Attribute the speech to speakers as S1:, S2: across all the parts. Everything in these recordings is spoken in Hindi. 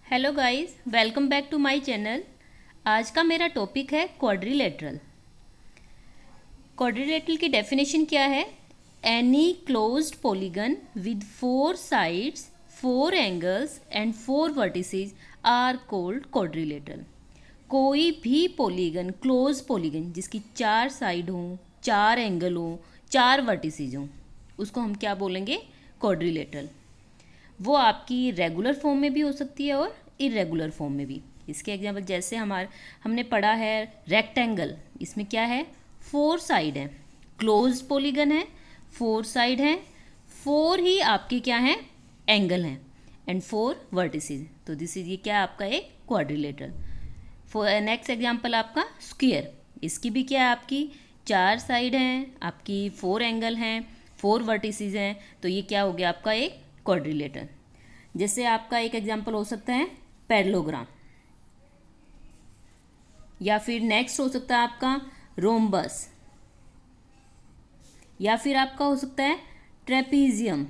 S1: Hello guys, welcome back to my channel. आज का मेरा टॉपिक है क्वाड्रिलेटरल। क्वाड्रिलेटरल की डेफिनेशन क्या है? Any closed polygon with 4 sides, 4 angles and 4 vertices are called quadrilateral. कोई भी पॉलीगन, क्लोज पॉलीगन जिसकी 4 साइड हों, 4 एंगल हों, 4 वर्टिसेस हों, उसको हम क्या बोलेंगे? क्वाड्रिलेटरल। वो आपकी रेगुलर फॉर्म में भी हो सकती है और इरेगुलर फॉर्म में भी। इसके एग्जांपल जैसे हमने पढ़ा है रेक्टेंगल, इसमें क्या है? 4 साइड है, क्लोज्ड पॉलीगन है, 4 साइड है, 4 ही आपके क्या हैं? एंगल हैं एंड 4 वर्टिसेस। तो दिस इज ये क्या आपका एक क्वाड्रिलेटरल। फॉर नेक्स्ट एग्जांपल आपका स्क्वायर, इसकी भी क्या है? आपकी 4 साइड हैं, आपकी 4 एंगल हैं, 4 वर्टिसेस हैं, तो ये क्या हो गया आपका एक क्वाड्रिलेटरल। जैसे आपका एक एग्जांपल हो सकता है पैरेललोग्राम, या फिर नेक्स्ट हो सकता है आपका रोम्बस, या फिर आपका हो सकता है ट्रेपीजियम।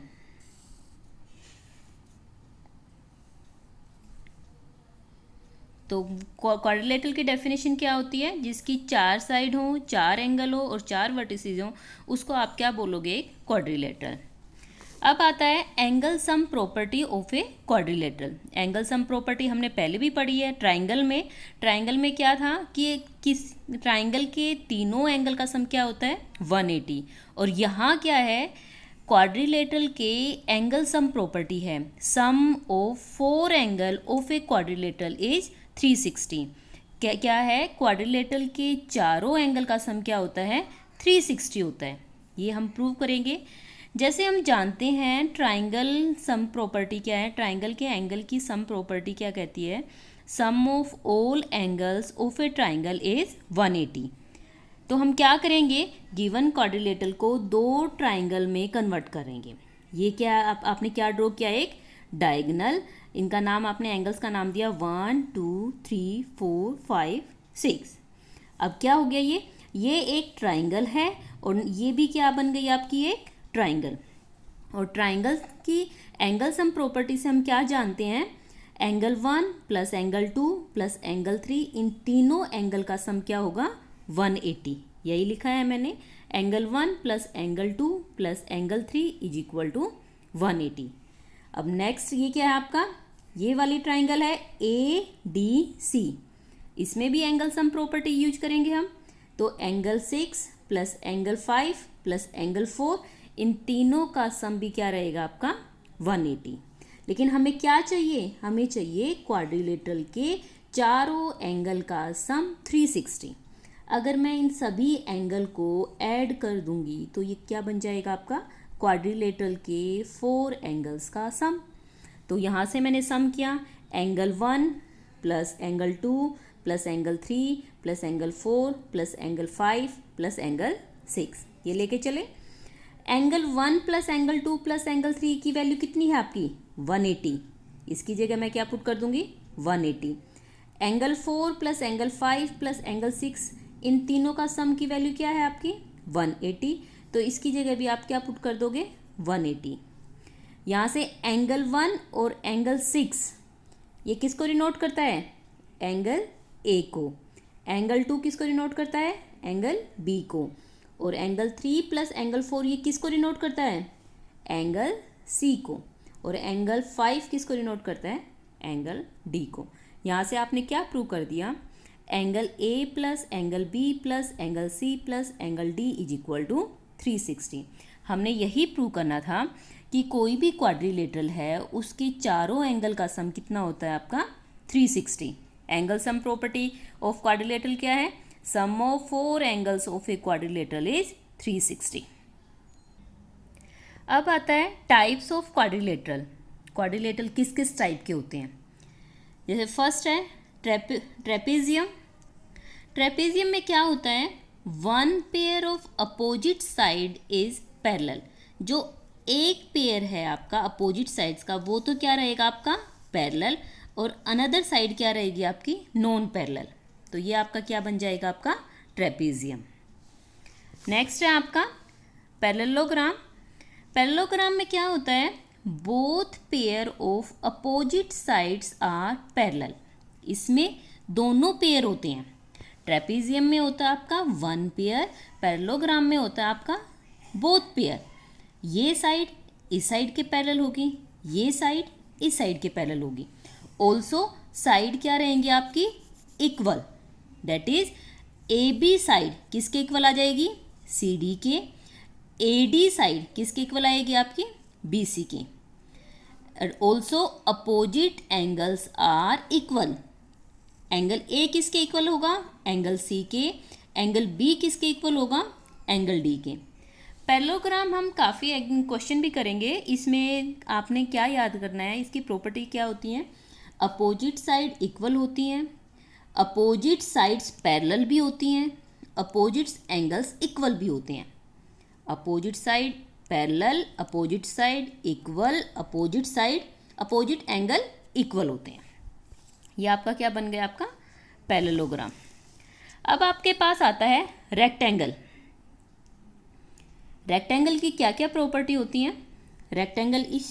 S1: तो क्वाड्रिलेटरल की डेफिनेशन क्या होती है? जिसकी 4 साइड हो, 4 एंगल हो और 4 वर्टिसेस हो, उसको आप क्या बोलोगे? क्वाड्रिलेटरल। अब आता है angle sum property of a quadrilateral. Angle sum property हमने पहले भी पढ़ी है ट्राइंगल में। ट्राइंगल में क्या था कि किस ट्राइंगल के तीनों एंगल का सम क्या होता है? 180। और यहाँ क्या है? क्वाड्रिलेटरल के एंगल सम प्रॉपर्टी है sum of 4 angle of a quadrilateral is 360। क्या क्या है? क्वाड्रिलेटरल के चारों एंगल का सम क्या होता है? 360 होता है। ये हम प्रूव करेंगे। जैसे हम जानते हैं ट्राइंगल सम प्रॉपर्टी क्या है? ट्राइंगल के एंगल की सम प्रॉपर्टी क्या कहती है? Sum of all angles of a triangle is 180। तो हम क्या करेंगे? गिवन क्वाड्रिलेटरल को 2 ट्राइंगल में कन्वर्ट करेंगे। ये क्या आपने क्या ड्रॉ किया? एक डायगोनल। इनका नाम आपने एंगल्स का नाम दिया 1 2 3 4 5 6। अब क्या हो गया? ये एक ट्राइंगल है और ये भी क्या बन गई आपकी? एक ट्राइंगल। और ट्राइंगल की एंगल सम प्रॉपर्टी से हम क्या जानते हैं? Angle 1 plus angle 2 plus angle 3, इन तीनों एंगल का सम क्या होगा? 180। यही लिखा है मैंने, angle 1 plus angle 2 plus angle 3 is equal to 180। अब नेक्स्ट ये क्या है आपका? ये वाली ट्राइंगल है ADC। इसमें भी एंगल सम प्रॉपर्टी यूज करेंगे हम। तो angle 6 plus angle 5 plus angle 4, इन तीनों का सम भी क्या रहेगा आपका? 180। लेकिन हमें क्या चाहिए? हमें चाहिए क्वाड्रिलेटरल के चारों एंगल का सम 360। अगर मैं इन सभी एंगल को ऐड कर दूंगी तो ये क्या बन जाएगा आपका? क्वाड्रिलेटरल के 4 एंगल्स का सम। तो यहाँ से मैंने सम किया angle 1 plus angle 2 plus angle 3 plus angle 4 plus angle 5 plus angle 6, ये लेके चले। Angle 1 plus angle 2 plus angle 3 की वैल्यू कितनी है आपकी? 180। इसकी जगह मैं क्या पुट कर दूंगी? 180। Angle 4 plus angle 5 plus angle 6, इन तीनों का सम की वैल्यू क्या है आपकी? 180। तो इसकी जगह भी आप क्या पुट कर दोगे? 180। यहाँ से एंगल 1 और एंगल 6 ये किसको डिनोट करता है? एंगल A को। एंगल 2 किसको डिनोट करता है? एंगल B को। और एंगल 3 प्लस एंगल 4 ये किसको डिनोट करता है? एंगल C को। और एंगल 5 किसको डिनोट करता है? एंगल D को। यहाँ से आपने क्या प्रूव कर दिया? Angle A plus angle B plus angle C plus angle D is equal to 360। हमने यही प्रूव करना था कि कोई भी क्वाड्रिलेटरल है उसके चारों एंगल का सम कितना होता है आपका? 360। Angle sum property of quadrilateral क्या है? Sum of 4 angles of a quadrilateral is 360। अब आता है टाइप्स ऑफ क्वाड्रिलेटरल। क्वाड्रिलेटरल किस किस टाइप के होते हैं? जैसे फर्स्ट है ट्रेपेजियम। ट्रेपेजियम में क्या होता है? 1 pair of opposite side is parallel. जो एक पेयर है आपका अपोजिट साइड्स का, वो तो क्या रहेगा आपका? पैरेलल। और अनदर साइड क्या रहेगी आपकी? Non parallel. तो ये आपका क्या बन जाएगा? आपका ट्रेपेजियम। नेक्स्ट है आपका पैरेललोग्राम। पैरेललोग्राम में क्या होता है? Both pair of opposite sides are parallel. इसमें दोनों पेयर होते हैं। ट्रेपीजियम में होता है आपका वन पेयर, पैरेललोग्राम में होता है आपका बोथ पेयर। ये साइड इस साइड के पैरेलल होगी, ये साइड इस साइड के पैरेलल होगी। ऑल्सो साइड क्या रहेंगी आपकी, equal. That is A B side किसके इक्वल आ जाएगी, सी डी के। ए डी साइड किसके इक्वल आएगी आपकी, बी सी के। Also opposite angles are equal. Angle A किसके इक्वल होगा, एंगल सी के। एंगल बी किसके इक्वल होगा, एंगल डी के। पैरेललोग्राम हम काफ़ी क्वेश्चन भी करेंगे। इसमें आपने क्या याद करना है, इसकी प्रॉपर्टी क्या होती है, अपोजिट साइड इक्वल होती हैं, अपोजिट साइड्स पैरेलल भी होती हैं, अपोजिट एंगल्स इक्वल भी होते हैं। Opposite side parallel, opposite side equal, opposite side opposite angle equal होते हैं। ये आपका क्या बन गया, आपका पैरेललोग्राम। अब आपके पास आता है रेक्टेंगल। रेक्टेंगल की क्या क्या प्रॉपर्टी होती हैं। रेक्टेंगल इस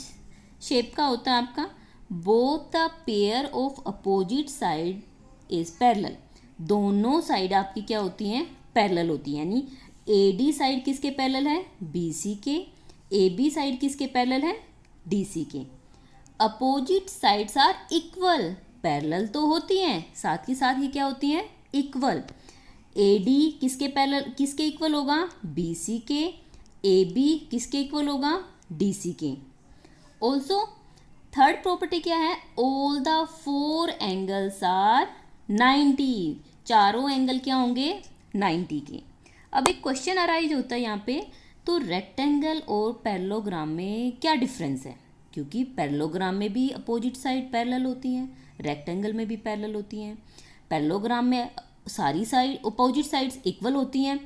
S1: शेप का होता है आपका, both the pair of opposite side is parallel. दोनों साइड आपकी क्या होती हैं, पैरेलल होती हैं। यानी ए डी साइड किसके पैरेलल है, बी सी के। ए बी साइड किसके पैरेलल है, डी सी के। Opposite sides are equal. Parallel तो होती हैं, साथ ही साथ ही क्या होती हैं, इक्वल। ए डी किसके पैरेलल, किसके इक्वल होगा, बी सी के। ए बी किसके इक्वल होगा, डी सी के। ऑल्सो थर्ड प्रॉपर्टी क्या है, all the four angles are 90। चारों एंगल क्या होंगे, 90 के। अब एक क्वेश्चन अराइज होता है यहाँ पे, तो रेक्टेंगल और पैरेललोग्राम में क्या डिफरेंस है, क्योंकि पैरेललोग्राम में भी अपोजिट साइड पैरेलल होती हैं, रेक्टेंगल में भी पैरेलल होती हैं। पैरेललोग्राम में सारी साइड अपोजिट साइड्स इक्वल होती हैं,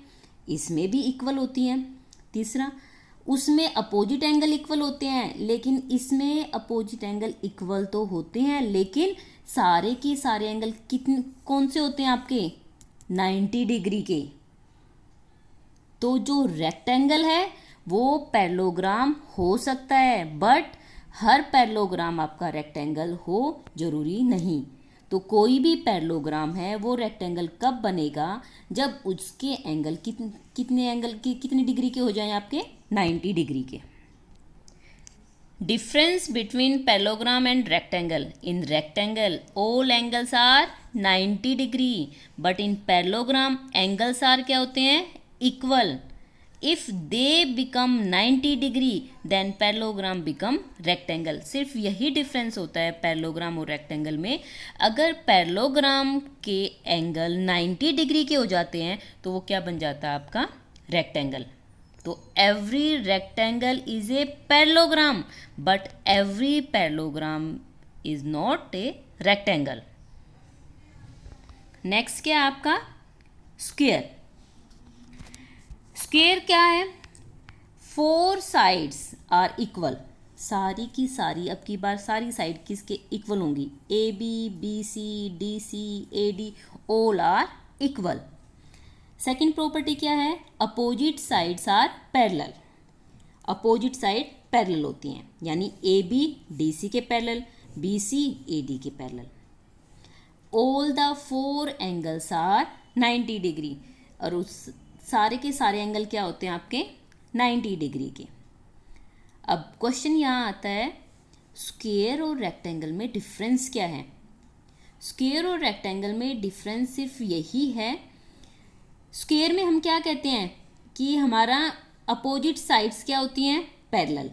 S1: इसमें भी इक्वल होती हैं। तीसरा, उसमें अपोजिट एंगल इक्वल होते हैं, लेकिन इसमें अपोजिट एंगल इक्वल तो होते हैं, लेकिन सारे के सारे एंगल कितने कौन से होते हैं आपके, 90 डिग्री के। तो जो रेक्टेंगल है वो पैरेललोग्राम हो सकता है, बट हर पैरेललोग्राम आपका रेक्टेंगल हो जरूरी नहीं। तो कोई भी पैरेललोग्राम है वो रेक्टेंगल कब बनेगा, जब उसके एंगल कितने एंगल की कितनी डिग्री के हो जाएं आपके, 90 डिग्री के। Difference between parallelogram and rectangle, in rectangle all angles are 90 degree, but in parallelogram angles are क्या होते हैं, equal. If they become 90 degree then parallelogram become rectangle. सिर्फ यही डिफरेंस होता है पैरेललोग्राम और रेक्टेंगल में। अगर पैरेललोग्राम के एंगल 90 डिग्री के हो जाते हैं तो वो क्या बन जाता है आपका, रेक्टेंगल। तो every rectangle is a parallelogram, but every parallelogram is not a rectangle. Next क्या है आपका, स्क्वायर। स्क्वायर क्या है, फोर साइड्स आर इक्वल। सारी की सारी, अब की बार सारी साइड किसके इक्वल होंगी, A B, B C, D C, A D, all are equal. Second property क्या है, opposite sides are parallel. Opposite side parallel होती हैं, यानी ए बी डी सी के parallel, B C A D के parallel. All the four angles are 90 degree, और उस सारे के सारे एंगल क्या होते हैं आपके, 90 डिग्री के। अब क्वेश्चन यहाँ आता है, स्क्वायर और रेक्टेंगल में डिफरेंस क्या है। स्क्वायर और रेक्टेंगल में डिफरेंस सिर्फ यही है, स्क्वायर में हम क्या कहते हैं कि हमारा अपोजिट साइड्स क्या होती हैं, पैरेलल।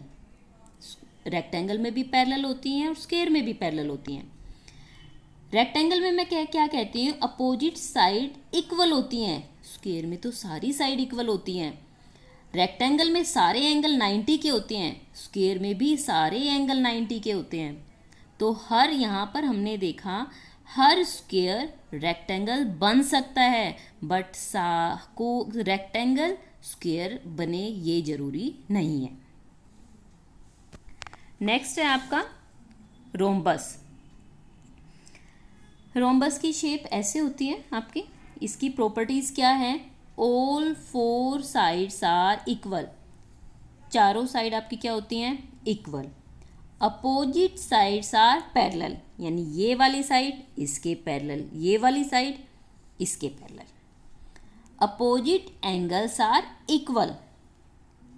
S1: रेक्टेंगल में भी पैरेलल होती हैं और स्क्वायर में भी पैरेलल होती हैं। रेक्टेंगल में मैं क्या कहती हूँ, अपोजिट साइड इक्वल होती हैं। स्क्वायर में तो सारी साइड इक्वल होती हैं। रेक्टेंगल में सारे एंगल 90 के होते हैं, स्क्वायर में भी सारे एंगल 90 के होते हैं। तो हर यहाँ पर हमने देखा, हर स्क्वायर रेक्टेंगल बन सकता है, बट को रेक्टेंगल स्क्वायर बने ये जरूरी नहीं है। नेक्स्ट है आपका रोम्बस। रोम्बस की शेप ऐसे होती है आपकी। इसकी प्रॉपर्टीज क्या है, all four sides are equal. चारों साइड आपकी क्या होती हैं, equal. Opposite sides are parallel, यानी ये वाली साइड इसके पैरेलल, ये वाली साइड इसके parallel. Opposite angles are equal,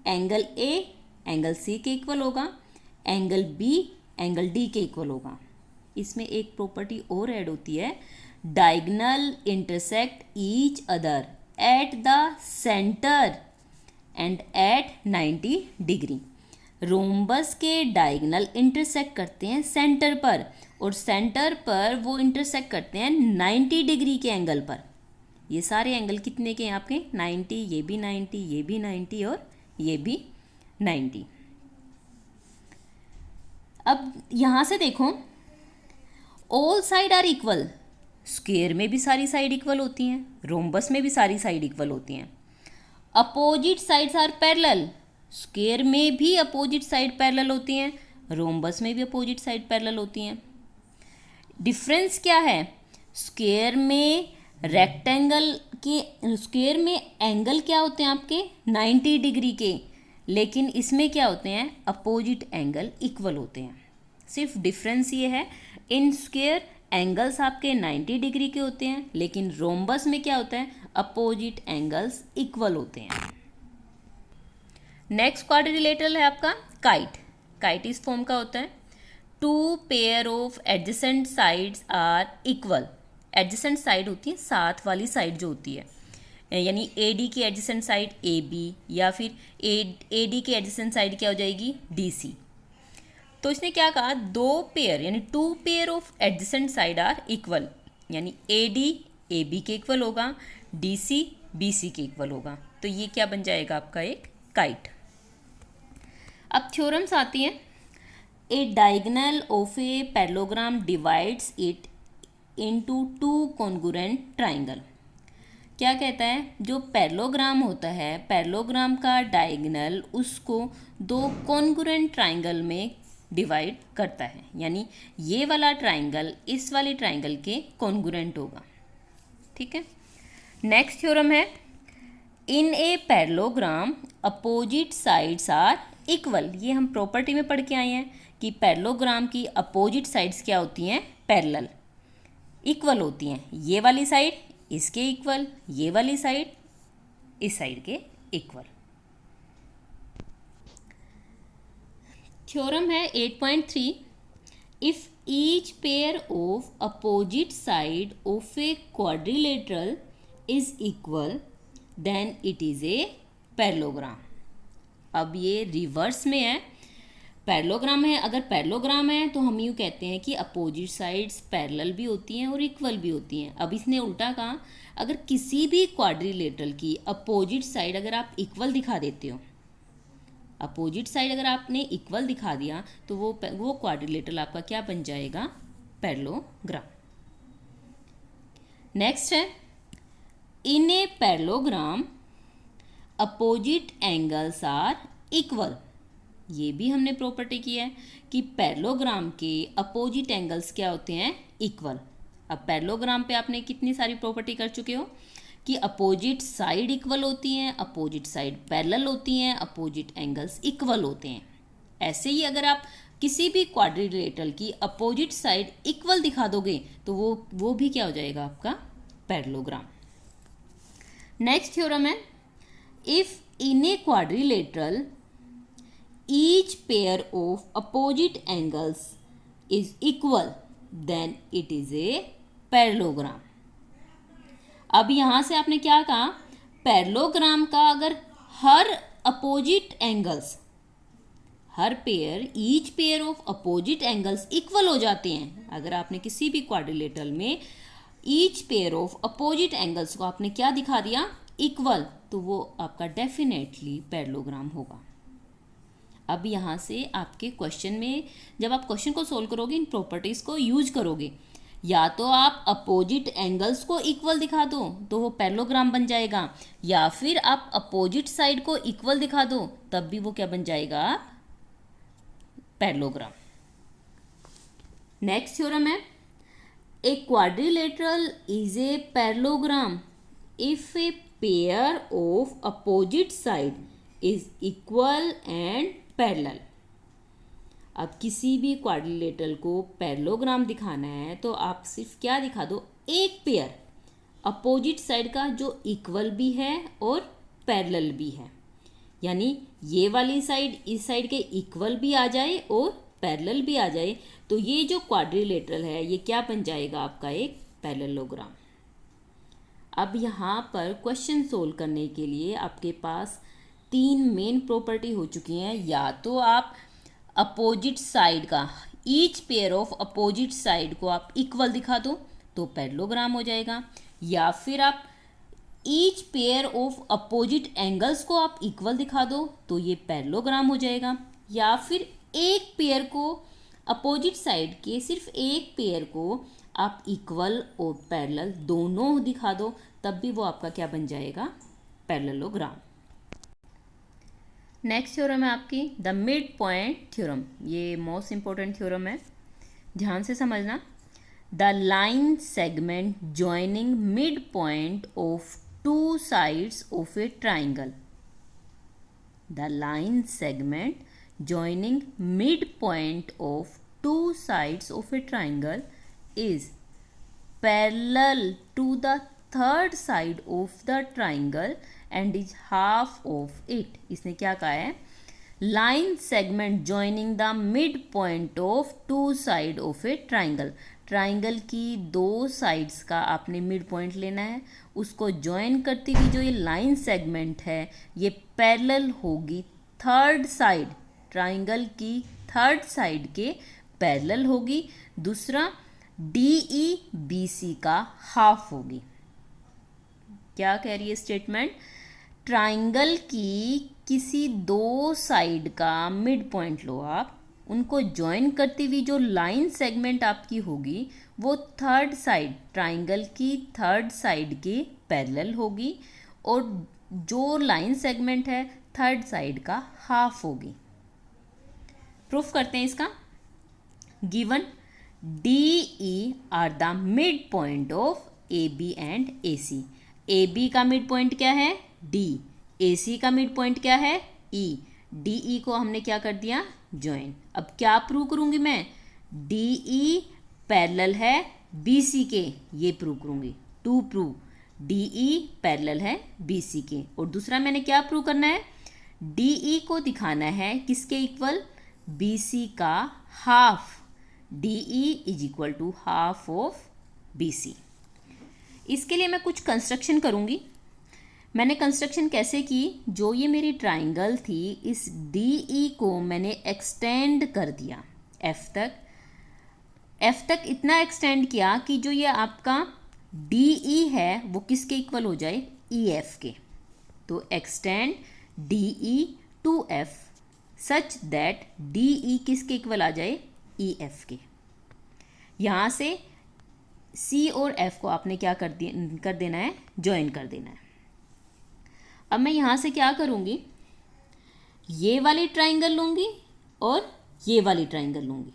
S1: angle A angle C के इक्वल होगा, एंगल बी एंगल डी के इक्वल होगा। इसमें एक प्रॉपर्टी और ऐड होती है, diagonal intersect each other at the centre and at 90 degree. Rhombus के डायगोनल इंटरसेक्ट करते हैं सेंटर पर, और सेंटर पर वो इंटरसेक्ट करते हैं 90 डिग्री के एंगल पर। ये सारे एंगल कितने के हैं आपके? 90, ये भी 90, ये भी 90 और ये भी 90। अब यहाँ से देखो, all side are equal, square में भी सारी साइड इक्वल होती हैं, रोम्बस में भी सारी साइड इक्वल होती हैं। Opposite sides are parallel, square में भी अपोजिट साइड पैरेलल होती हैं, रोम्बस में भी अपोजिट साइड पैरेलल होती हैं। डिफरेंस क्या है? स्क्वायर में रेक्टेंगल के, स्क्वायर में एंगल क्या होते हैं आपके? 90 डिग्री के, लेकिन इसमें क्या होते हैं? अपोजिट एंगल इक्वल होते हैं। सिर्फ डिफरेंस ये है, इन स्क्वायर एंगल्स आपके 90 डिग्री के होते हैं, लेकिन रोम्बस में क्या होता है? अपोजिट एंगल्स इक्वल होते हैं। नेक्स्ट क्वाड्रिलेटरल है आपका काइट। काइट इस फॉर्म का होता है, two pair of adjacent sides are equal. Adjacent side होती है साथ वाली साइड जो होती है, यानी ए डी की एडजेसेंट साइड ए बी, या फिर ए डी की एडजेसेंट साइड क्या हो जाएगी? D C. तो इसने क्या कहा? दो पेयर यानी two pair of adjacent side are equal, यानी ए डी ए बी के इक्वल होगा, डी सी बी सी के इक्वल होगा। तो ये क्या बन जाएगा आपका? एक काइट। अब थ्योरम्स आती हैं। A diagonal of a parallelogram divides it into two congruent triangle. क्या कहता है? जो पैरेललोग्राम होता है, पैरेललोग्राम का डायगोनल उसको दो कॉन्ग्रुएंट ट्राइंगल में डिवाइड करता है, यानी ये वाला ट्राइंगल इस वाले ट्राइंगल के कॉन्ग्रुएंट होगा। ठीक है। नेक्स्ट थ्योरम है, in a parallelogram opposite sides are equal. ये हम प्रॉपर्टी में पढ़ के आए हैं कि पैरेललोग्राम की अपोजिट साइड्स क्या होती हैं? पैरेलल, इक्वल होती हैं। ये वाली साइड इसके इक्वल, ये वाली साइड इस साइड के इक्वल। थ्योरम है 8.3, if each pair of opposite side of a quadrilateral is equal then it is a parallelogram. अब ये रिवर्स में है, पैरेललोग्राम है। अगर पैरेललोग्राम है तो हम यूँ कहते हैं कि अपोजिट साइड्स पैरेलल भी होती हैं और इक्वल भी होती हैं। अब इसने उल्टा कहा, अगर किसी भी क्वाड्रिलेटरल की अपोजिट साइड अगर आप इक्वल दिखा देते हो, अपोजिट साइड अगर आपने इक्वल दिखा दिया, तो वो क्वाड्रिलेटरल आपका क्या बन जाएगा? पैरेललोग्राम। नेक्स्ट है, in a parallelogram opposite angles are equal. ये भी हमने प्रॉपर्टी की है कि पैरेललोग्राम के अपोजिट एंगल्स क्या होते हैं? इक्वल। अब पैरेललोग्राम पे आपने कितनी सारी प्रॉपर्टी कर चुके हो कि अपोजिट साइड इक्वल होती हैं, अपोजिट साइड पैरेलल होती हैं, अपोजिट एंगल्स इक्वल होते हैं। ऐसे ही अगर आप किसी भी क्वाड्रिलेटरल की अपोजिट साइड इक्वल दिखा दोगे तो वो भी क्या हो जाएगा? आपका पैरेललोग्राम। नेक्स्ट थ्योरम है, if in a quadrilateral each pair of opposite angles is equal then it is a parallelogram। अब यहाँ से आपने क्या कहा? पैरेललोग्राम का अगर हर अपोजिट एंगल्स, हर pair, each pair of opposite angles equal हो जाते हैं, अगर आपने किसी भी क्वाड्रिलेटरल में each pair of opposite angles को आपने क्या दिखा दिया? इक्वल, तो वो आपका डेफिनेटली पैरेललोग्राम होगा। अब यहाँ से आपके क्वेश्चन में जब आप क्वेश्चन को सोल्व करोगे, इन प्रॉपर्टीज़ को यूज करोगे, या तो आप अपोजिट एंगल्स को इक्वल दिखा दो तो वो पैरेललोग्राम बन जाएगा, या फिर आप अपोजिट साइड को इक्वल दिखा दो तब भी वो क्या बन जाएगा? पैरेललोग्राम। नेक्स्ट थ्योरम है, ए quadrilateral is a parallelogram if a pair of opposite side is equal and parallel. अब किसी भी क्वाड्रिलेटरल को पैरेललोग्राम दिखाना है तो आप सिर्फ क्या दिखा दो, एक पेयर अपोजिट साइड का जो इक्वल भी है और पैरेलल भी है, यानी ये वाली साइड इस साइड के इक्वल भी आ जाए और पैरेलल भी आ जाए, तो ये जो क्वाड्रिलेटरल है ये क्या बन जाएगा, आपका एक पैरेललोग्राम। अब यहाँ पर क्वेश्चन सोल्व करने के लिए आपके पास 3 मेन प्रॉपर्टी हो चुकी हैं। या तो आप अपोजिट साइड का, each pair of opposite side को आप इक्वल दिखा दो तो पैरेललोग्राम हो जाएगा, या फिर आप each pair of opposite angles को आप इक्वल दिखा दो तो ये पैरेललोग्राम हो जाएगा, या फिर एक पेयर को अपोजिट साइड के सिर्फ एक पेयर को आप इक्वल और पैरेलल दोनों दिखा दो, तब भी वो आपका क्या बन जाएगा, पैरेललोग्राम। नेक्स्ट थ्योरम है आपकी द मिड पॉइंट थ्योरम। ये मोस्ट इंपॉर्टेंट थ्योरम है, ध्यान से समझना। The line segment joining mid point of two sides of a triangle. The line segment joining midpoint of two sides of a triangle is parallel to the third side of the triangle and is half of it। इसने क्या कहा है, line segment joining the midpoint of two side of a triangle। Triangle की दो साइड्स का आपने मिड पॉइंट लेना है, उसको ज्वाइन करती हुई जो ये लाइन सेगमेंट है ये पैरेलल होगी थर्ड साइड, ट्राइंगल की थर्ड साइड के पैरेलल होगी। दूसरा DEBC का हाफ होगी। क्या कह रही है स्टेटमेंट, ट्राइंगल की किसी दो साइड का मिड पॉइंट लो आप, उनको ज्वाइन करती हुई जो लाइन सेगमेंट आपकी होगी वो थर्ड साइड, ट्राइंगल की थर्ड साइड के पैरेलल होगी, और जो लाइन सेगमेंट है थर्ड साइड का हाफ होगी। प्रूफ करते हैं इसका। Given DE are the mid point of AB and AC। AB का मिड पॉइंट क्या है, D, AC का मिड पॉइंट क्या है, E। DE को हमने क्या कर दिया, ज्वाइन। अब क्या प्रूव करूंगी मैं, DE पैरेलल है BC के, ये प्रूव करूंगी। टू प्रूव DE पैरेलल है BC के। और दूसरा मैंने क्या प्रूव करना है, DE को दिखाना है किसके इक्वल, BC का half. DE is equal to half of BC। इसके लिए मैं कुछ कंस्ट्रक्शन करूंगी। मैंने कंस्ट्रक्शन कैसे की, जो ये मेरी ट्राइंगल थी इस DE को मैंने एक्सटेंड कर दिया F तक इतना एक्सटेंड किया कि जो ये आपका DE है वो किसके इक्वल हो जाए, EF के। तो extend DE to F such that DE किसके इक्वल आ जाए, EF के। यहाँ से C और F को आपने क्या कर देना है, ज्वाइन कर देना है। अब मैं यहाँ से क्या करूँगी, ये वाली ट्राइंगल लूँगी और ये वाली ट्राइंगल लूँगी,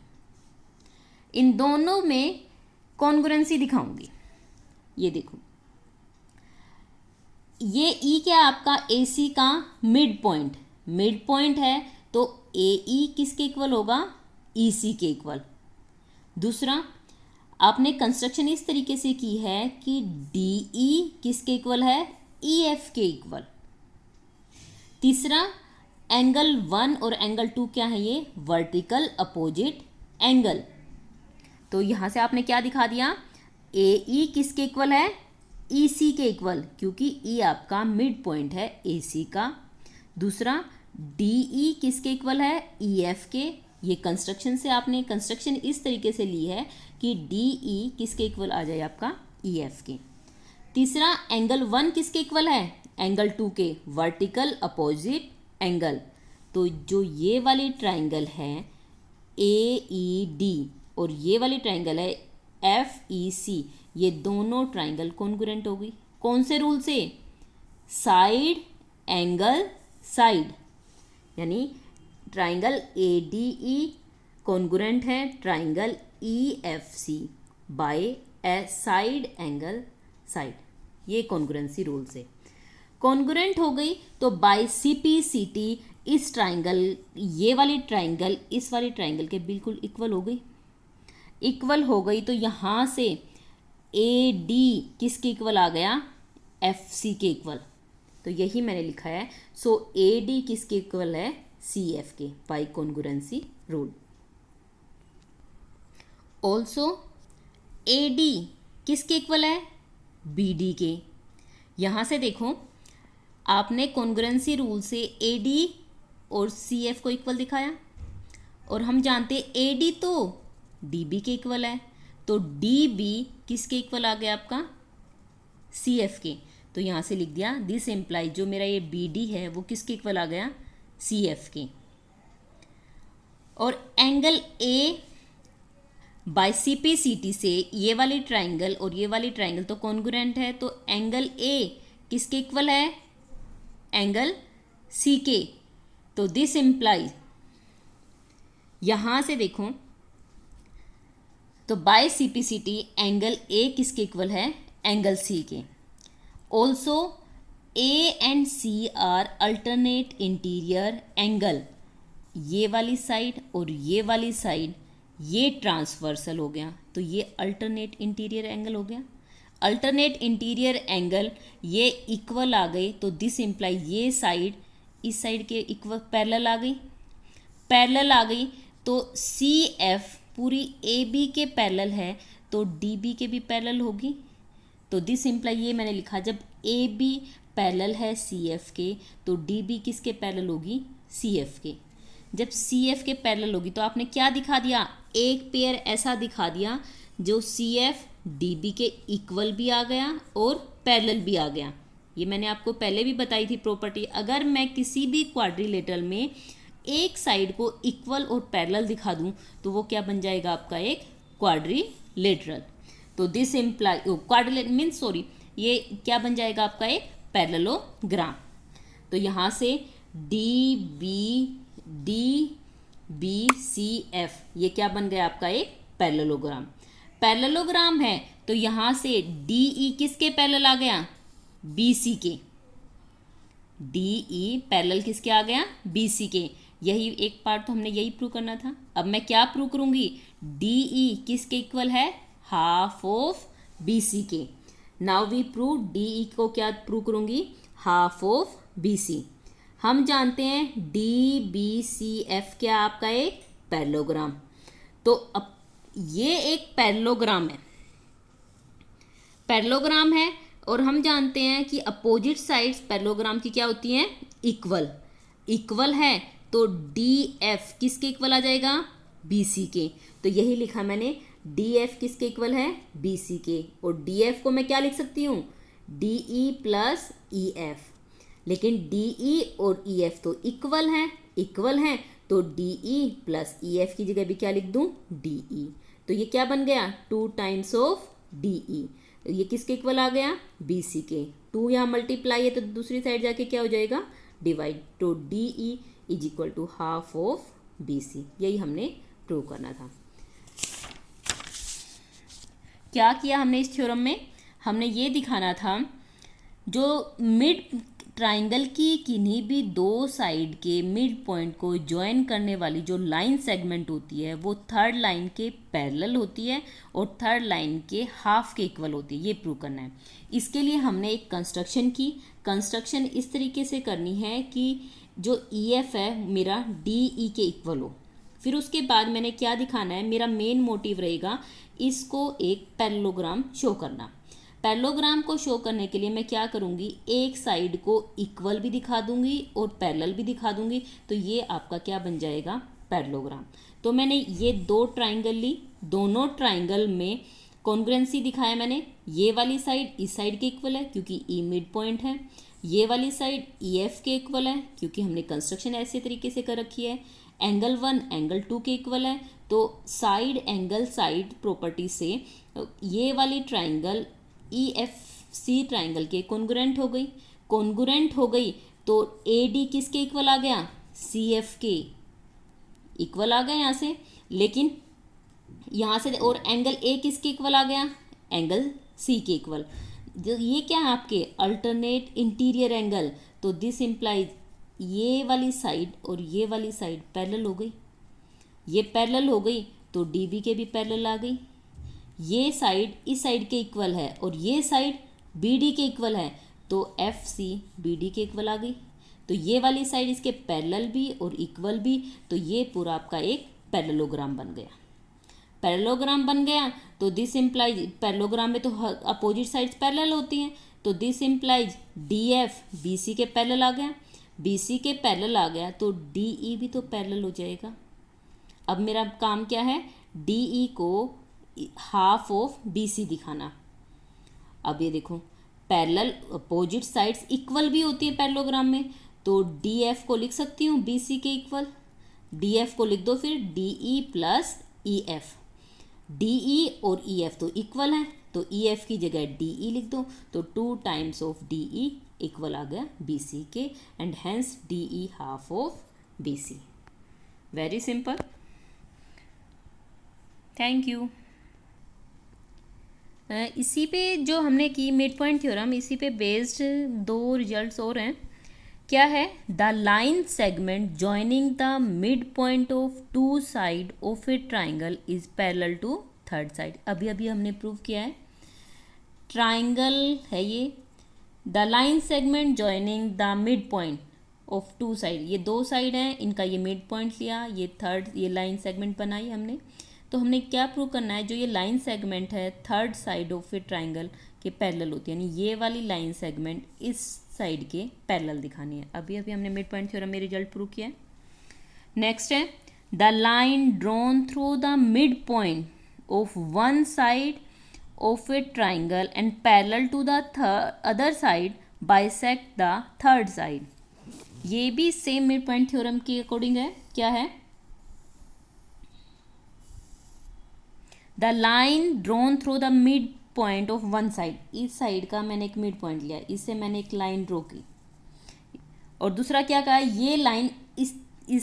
S1: इन दोनों में कॉन्ग्रुएंसी दिखाऊंगी। ये देखो, ये E क्या है आपका, AC का मिड पॉइंट है, तो AE किसके इक्वल होगा, EC के इक्वल। दूसरा आपने कंस्ट्रक्शन इस तरीके से की है कि DE किसके इक्वल है, EF के इक्वल। तीसरा एंगल 1 और एंगल 2 क्या है, ये वर्टिकल अपोजिट एंगल। तो यहां से आपने क्या दिखा दिया, AE किसके इक्वल है, EC के इक्वल, क्योंकि E आपका मिड पॉइंट है AC का। दूसरा DE किसके इक्वल है, EF के। ये कंस्ट्रक्शन से आपने कंस्ट्रक्शन इस तरीके से ली है कि DE किसके इक्वल आ जाए, आपका EF के। तीसरा एंगल 1 किसके इक्वल है, एंगल 2 के, वर्टिकल अपोजिट एंगल। तो जो ये वाली ट्राइंगल है AED और ये वाली ट्राइंगल है FEC, ये दोनों ट्राइंगल कॉन्ग्रुएंट होगी। कौन से रूल से, साइड एंगल साइड, यानी ट्राइंगल ADE कॉन्ग्रुएंट है triangle EFC by side angle side, ये कॉन्ग्रुएंसी रूल से कॉन्ग्रुएंट हो गई। तो बाय CPCT इस ट्राइंगल, ये वाली ट्राइंगल इस वाली ट्राइंगल के बिल्कुल इक्वल हो गई, इक्वल हो गई। तो यहाँ से ए डी किसके इक्वल आ गया, एफ सी के इक्वल। तो यही मैंने लिखा है। सो ए डी किसके इक्वल है, सी एफ के, by congruency rule. Also a D किसके इक्वल है, बी डी के। यहाँ से देखो, आपने कॉन्ग्रुएंसी रूल से ए डी और सी एफ को इक्वल दिखाया, और हम जानते हैं ए डी तो डी बी के इक्वल है, तो डी बी किसके इक्वल आ गया आपका, सी एफ के। तो यहाँ से लिख दिया दिस इम्प्लाई, जो मेरा ये बी डी है वो किसके इक्वल आ गया, सी एफ के। और angle A by C P C T से ये वाली ट्राइंगल और ये वाली ट्राइंगल तो कॉन्ग्रुएंट है, तो एंगल ए किसके इक्वल है, एंगल सी के। तो दिस इम्प्लाई, यहां से देखो तो by C P C T angle A किसके इक्वल है, एंगल सी के। Also A and C are alternate interior angle, ये वाली साइड और ये वाली साइड ये ट्रांसवर्सल हो गया, तो ये अल्टरनेट इंटीरियर एंगल हो गया। अल्टरनेट इंटीरियर एंगल ये इक्वल आ गए, तो दिस इम्प्लाई ये साइड इस साइड के इक्वल पैरेलल आ गई, पैरेलल आ गई। तो सी एफ पूरी ए बी के पैरेलल है, तो डी बी के भी पैरेलल होगी। तो दिस इम्प्लाई, ये मैंने लिखा, जब ए बी पैरेलल है सी एफ के, तो डी बी किसके पैरेलल होगी, सी एफ के। जब सी एफ के पैरेलल होगी तो आपने क्या दिखा दिया, एक पेयर ऐसा दिखा दिया जो सी एफ डी बी के इक्वल भी आ गया और पैरेलल भी आ गया। ये मैंने आपको पहले भी बताई थी प्रॉपर्टी। अगर मैं किसी भी क्वाड्रिलेटरल में एक साइड को इक्वल और पैरेलल दिखा दूं तो वो क्या बन जाएगा आपका, एक क्वाड्रिलेटरल। तो this imply quadrilateral means sorry, ये क्या बन जाएगा आपका, एक पैरेललोग्राम। तो यहाँ से डी बी सी एफ ये क्या बन गया आपका, एक पैरेललोग्राम। पैरेललोग्राम है तो यहाँ से डी ई किसके पैरेलल आ गया, बी सी के। डी ई पैरेलल किसके आ गया, बी सी के। यही एक पार्ट तो हमने यही प्रूव करना था। अब मैं क्या प्रूव करूंगी, डी ई किसके इक्वल है, हाफ ऑफ बी सी के। Now we prove D E को क्या प्रूव करूंगी, हाफ ऑफ बी सी। हम जानते हैं डी बी सी एफ क्या आपका, एक पैरेललोग्राम। तो अब ये एक पैरेललोग्राम है, पैरेललोग्राम है, और हम जानते हैं कि अपोजिट साइड्स पैरेललोग्राम की क्या होती हैं, इक्वल। इक्वल है तो डी एफ किसके इक्वल आ जाएगा, बी सी के। तो यही लिखा मैंने, डी एफ किसके इक्वल है, बी सी के। और डी एफ को मैं क्या लिख सकती हूँ, D E plus E F. लेकिन डी ई और ई एफ तो इक्वल हैं, इक्वल हैं, तो D E plus E F की जगह भी क्या लिख दूँ, डी ई। तो ये क्या बन गया, 2 टाइम्स ऑफ डी ई। ये किसके इक्वल आ गया, बी सी के। 2 यहाँ मल्टीप्लाई है तो दूसरी साइड जाके क्या हो जाएगा, डिवाइड। तो D E is equal to half of B C. यही हमने प्रूव करना था। क्या किया हमने इस थ्योरम में, हमने ये दिखाना था जो मिड ट्राइंगल की किन्हीं भी दो साइड के मिड पॉइंट को ज्वाइन करने वाली जो लाइन सेगमेंट होती है वो थर्ड लाइन के पैरेलल होती है और थर्ड लाइन के हाफ के इक्वल होती है। ये प्रूव करना है। इसके लिए हमने एक कंस्ट्रक्शन की। कंस्ट्रक्शन इस तरीके से करनी है कि जो ई एफ है मेरा डी ई के इक्वल हो। फिर उसके बाद मैंने क्या दिखाना है, मेरा मेन मोटिव रहेगा इसको एक पैरेललोग्राम शो करना। पैरेललोग्राम को शो करने के लिए मैं क्या करूँगी, एक साइड को इक्वल भी दिखा दूंगी और पैरेलल भी दिखा दूंगी। तो ये आपका क्या बन जाएगा, पैरेललोग्राम। तो मैंने ये 2 ट्राइंगल ली, दोनों ट्राइंगल में कॉन्ग्रुएंसी दिखाया मैंने। ये वाली साइड इस साइड के इक्वल है क्योंकि ई मिड पॉइंट है, ये वाली साइड ई एफ के इक्वल है क्योंकि हमने कंस्ट्रक्शन ऐसे तरीके से कर रखी है। एंगल 1 एंगल 2 के इक्वल है। तो साइड एंगल साइड प्रॉपर्टी से ये वाली triangle E F C triangle के कॉन्ग्रुएंट हो गई। कॉन्ग्रुएंट हो गई तो ए डी किसके इक्वल आ गया, सी एफ के इक्वल आ गया यहाँ से। लेकिन यहाँ से और एंगल ए किसके इक्वल आ गया, एंगल सी के इक्वल। ये क्या है आपके अल्टरनेट इंटीरियर एंगल। तो दिस इम्प्लाइज ये वाली साइड और ये वाली साइड पैरेलल हो गई, ये पैरेलल हो गई तो डी बी के भी पैरेलल आ गई। ये साइड इस साइड के इक्वल है और ये साइड बी डी के इक्वल है, तो एफ सी बी डी के इक्वल आ गई। तो ये वाली साइड इसके पैरेलल भी और इक्वल भी, तो ये पूरा आपका एक पैरेललोग्राम बन गया। पैरेललोग्राम बन गया तो दिस इम्प्लाइज, पैरेललोग्राम में तो अपोजिट साइड्स पैरेलल होती हैं, तो this implies D F B C के पैरेलल आ गया, बी सी के पैरेलल आ गया तो डी ई भी तो पैरेलल हो जाएगा। अब मेरा काम क्या है, डी ई को हाफ ऑफ बी सी दिखाना। अब ये देखो पैरेलल अपोजिट साइड्स इक्वल भी होती है पैरेललोग्राम में, तो डी एफ को लिख सकती हूँ बी सी के इक्वल, डी एफ को लिख दो फिर D E plus E F. D E और ई एफ तो इक्वल हैं, तो ई एफ की जगह डी ई लिख दो, तो 2 times of D E equal आ गया बी सी के, and hence D E half of B C. Very simple, thank you. इसी पे जो हमने की मिड पॉइंट थ्योरम, इसी पे बेस्ड 2 रिजल्ट्स और हैं। क्या है, the line segment joining the mid point of 2 side of a triangle is parallel to 3rd side. अभी अभी हमने प्रूव किया है, ट्राइंगल है ये, the line segment joining the mid point of 2 side, ये 2 साइड हैं, इनका ये मिड पॉइंट लिया, ये 3rd ये लाइन सेगमेंट बनाई हमने। तो हमने क्या प्रूव करना है, जो ये लाइन सेगमेंट है 3rd side of a triangle के पैरेलल होती है, यानी ये वाली लाइन सेगमेंट इस साइड के पैरेलल दिखानी है। अभी अभी हमने मिड पॉइंट थ्योरम में रिजल्ट प्रूव किया है। नेक्स्ट है, the line drawn through the mid point of 1 side of a triangle and parallel to the other side bisect the 3rd side. ये भी सेम मिड पॉइंट थ्योरम के अकॉर्डिंग है। क्या है, the line drawn through the mid point of 1 side, इस साइड का मैंने एक मिड पॉइंट लिया, इससे मैंने एक लाइन ड्रॉ की, और दूसरा क्या कहा, ये लाइन इस